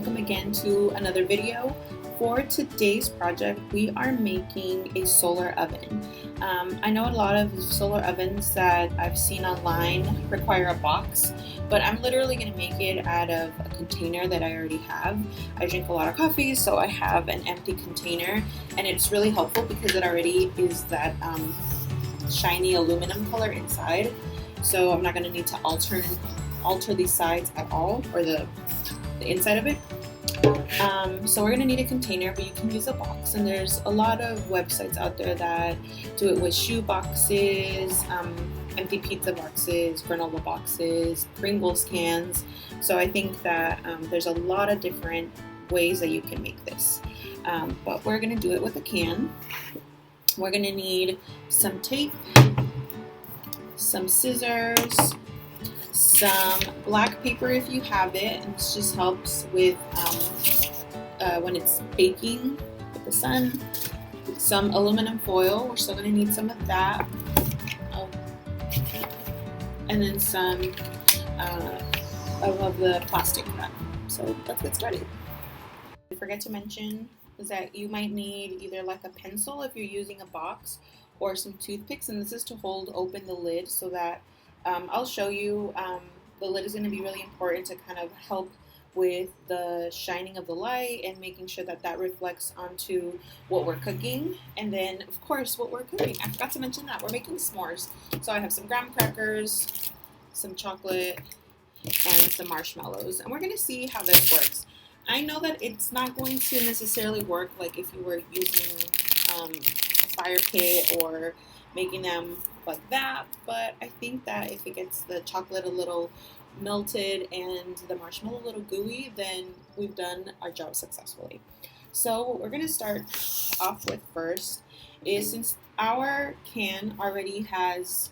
welcome again to another video. For today's project, we are making a solar oven. I know a lot of solar ovens that I've seen online require a box, but I'm literally going to make it out of a container that I already have. I drink a lot of coffee, so I have an empty container, and it's really helpful because it already is that shiny aluminum color inside, so I'm not going to need to alter these sides at all, or the inside of it. So we're going to need a container, but you can use a box, and there's a lot of websites out there that do it with shoe boxes, empty pizza boxes, granola boxes, Pringles cans. So I think that there's a lot of different ways that you can make this, but we're going to do it with a can. We're going to need some tape, some scissors, some black paper if you have it, and this just helps with when it's baking with the sun. Some aluminum foil, we're still going to need some of that, and then some of the plastic wrap. So let's get started. I forgot to mention is that you might need either like a pencil if you're using a box, or some toothpicks, and this is to hold open the lid so that I'll show you. The lid is going to be really important to kind of help with the shining of the light and making sure that that reflects onto what we're cooking. And then, of course, what we're cooking. I forgot to mention that we're making s'mores. So I have some graham crackers, some chocolate, and some marshmallows. And we're going to see how this works. I know that it's not going to necessarily work like if you were using a fire pit or making them like that, but I think that if it gets the chocolate a little melted and the marshmallow a little gooey, then we've done our job successfully. So what we're going to start off with first is, since our can already has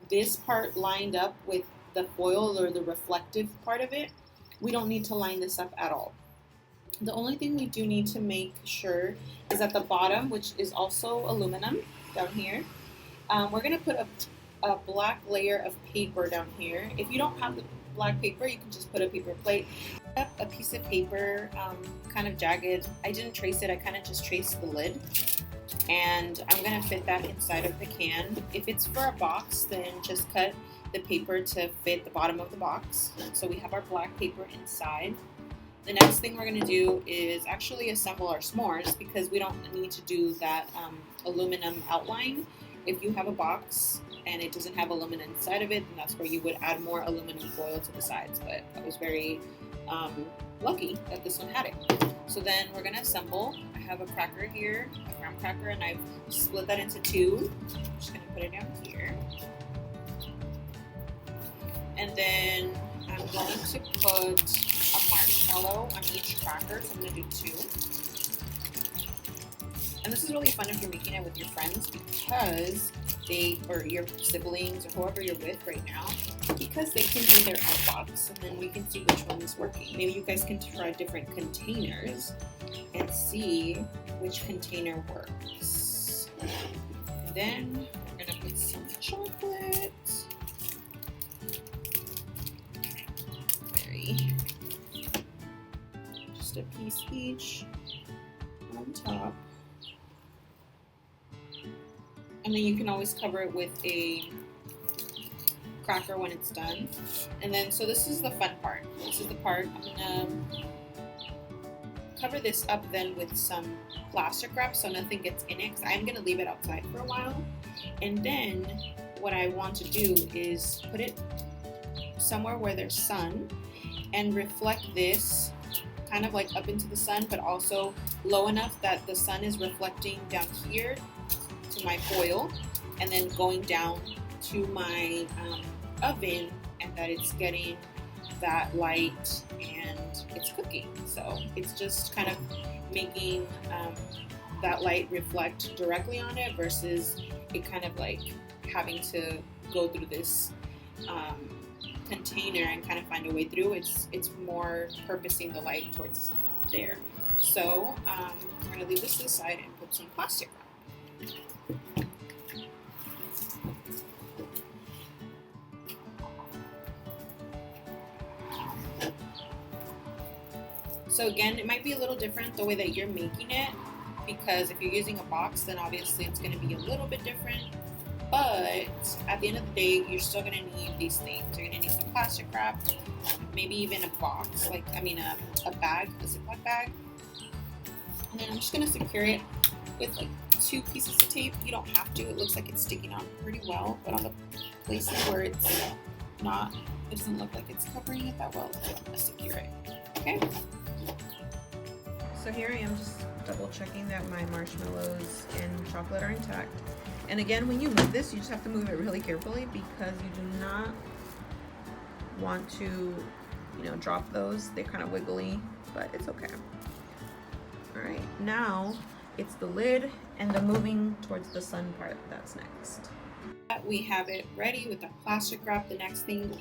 this part lined up with the foil or the reflective part of it, we don't need to line this up at all. The only thing we do need to make sure is at the bottom, which is also aluminum down here, we're going to put a black layer of paper down here. If you don't have the black paper, you can just put a paper plate. A piece of paper, kind of jagged. I didn't trace it, I kind of just traced the lid. And I'm going to fit that inside of the can. If it's for a box, then just cut the paper to fit the bottom of the box. So we have our black paper inside. The next thing we're going to do is actually assemble our s'mores, because we don't need to do that aluminum outline. If you have a box and it doesn't have aluminum inside of it, then that's where you would add more aluminum foil to the sides. But I was very lucky that this one had it. So then we're going to assemble. I have a cracker here, a graham cracker, and I've split that into two. I'm just going to put it down here. And then I'm going to put a marshmallow on each cracker, so I'm going to do two. And this is really fun if you're making it with your friends, because or your siblings, or whoever you're with right now, because they can do their own box, and then we can see which one is working. Maybe you guys can try different containers and see which container works. And then we're going to put some chocolate. Just a piece each on top. And then you can always cover it with a cracker when it's done. And then, so this is the fun part. This is the part I'm gonna cover this up then with some plastic wrap so nothing gets in it, because I'm gonna leave it outside for a while. And then what I want to do is put it somewhere where there's sun and reflect this kind of like up into the sun, but also low enough that the sun is reflecting down here to my foil, and then going down to my oven, and that it's getting that light and it's cooking. So it's just kind of making that light reflect directly on it, versus it kind of like having to go through this container and kind of find a way through. It's more purposing the light towards there. So we're going to leave this to the side and put some plastic wrap. So again, it might be a little different the way that you're making it, because if you're using a box, then obviously it's going to be a little bit different. But at the end of the day, you're still going to need these things. You're going to need some plastic wrap, maybe even a box, like, I mean a bag, a Ziploc bag. And then I'm just going to secure it with like 2 pieces of tape. You don't have to. It looks like it's sticking on pretty well, but on the places where it's not, it doesn't look like it's covering it that well, so I'm going to secure it. Okay? So here I am just double checking that my marshmallows and chocolate are intact. And again, when you move this, you just have to move it really carefully because you do not want to, you know, drop those. They're kind of wiggly, but it's okay. All right, now it's the lid and the moving towards the sun part that's next. We have it ready with the plastic wrap. The next thing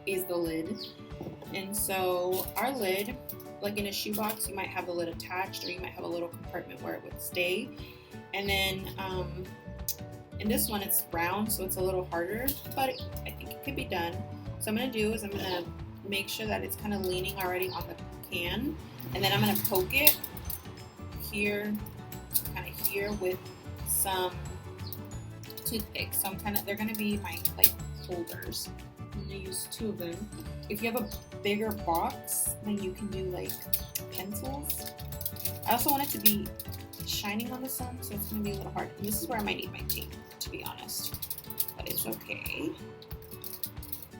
is the lid. And so our lid, like in a shoebox, you might have the lid attached, or you might have a little compartment where it would stay. And then in this one, it's round, so it's a little harder, but I think it could be done. So I'm gonna do is I'm gonna make sure that it's kind of leaning already on the can, and then I'm gonna poke it here, kind of here, with some toothpicks. So they're gonna be my like holders. I'm gonna use 2 of them. If you have a bigger box, then you can do like pencils. I also want it to be shining on the sun, so it's gonna be a little hard. And this is where I might need my tape, to be honest, but it's okay.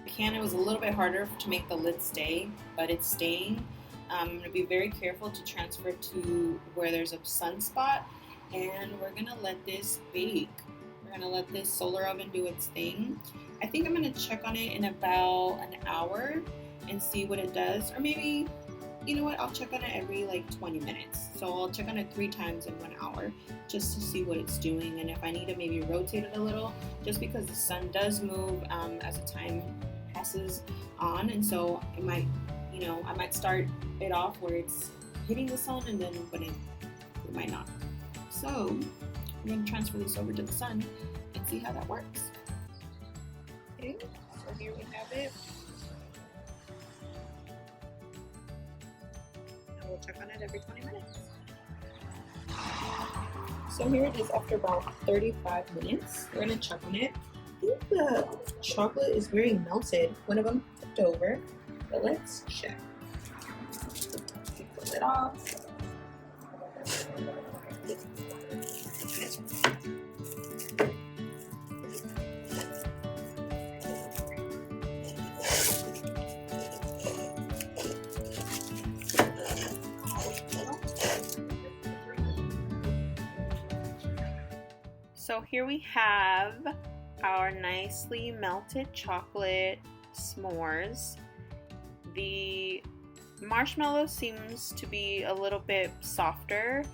The can, it was a little bit harder to make the lid stay, but it's staying. I'm gonna be very careful to transfer to where there's a sunspot, and we're gonna let this bake. We're gonna let this solar oven do its thing. I think I'm gonna check on it in about an hour and see what it does, or maybe, you know what, I'll check on it every like 20 minutes. So I'll check on it 3 times in 1 hour just to see what it's doing, and if I need to maybe rotate it a little, just because the sun does move as the time passes on, and so it might, you know, I might start it off where it's hitting the sun, and then when it might not. So I'm going to transfer this over to the sun and see how that works. Okay, so here we have it. And we'll check on it every 20 minutes. So here it is after about 35 minutes. We're going to check on it. I think the chocolate is very melted. One of them tipped over, but let's check. Pull it off. So here we have our nicely melted chocolate s'mores. The marshmallow seems to be a little bit softer.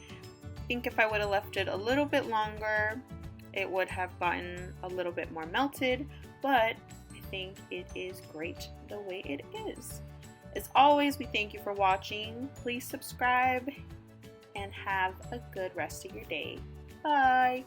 I think if I would have left it a little bit longer, it would have gotten a little bit more melted, but I think it is great the way it is. As always, we thank you for watching. Please subscribe and have a good rest of your day. Bye!